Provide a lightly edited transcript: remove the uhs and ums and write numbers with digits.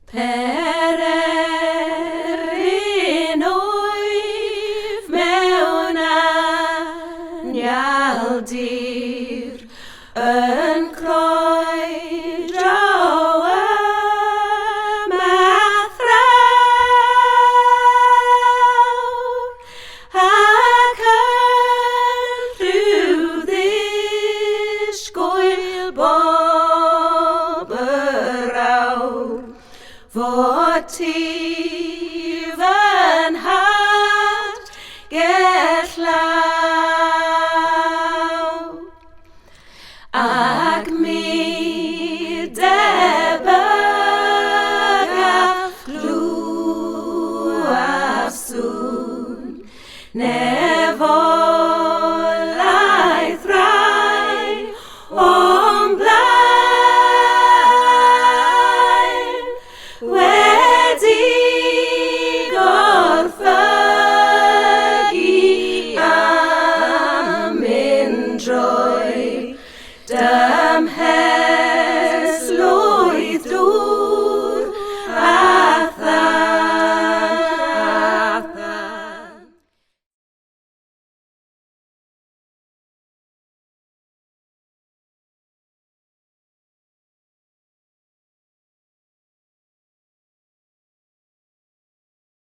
Pererin Wyf mewn anyaldir yn cloi draw y mathraw ac yn rhyw ddisgwyl bob yr awr fod ti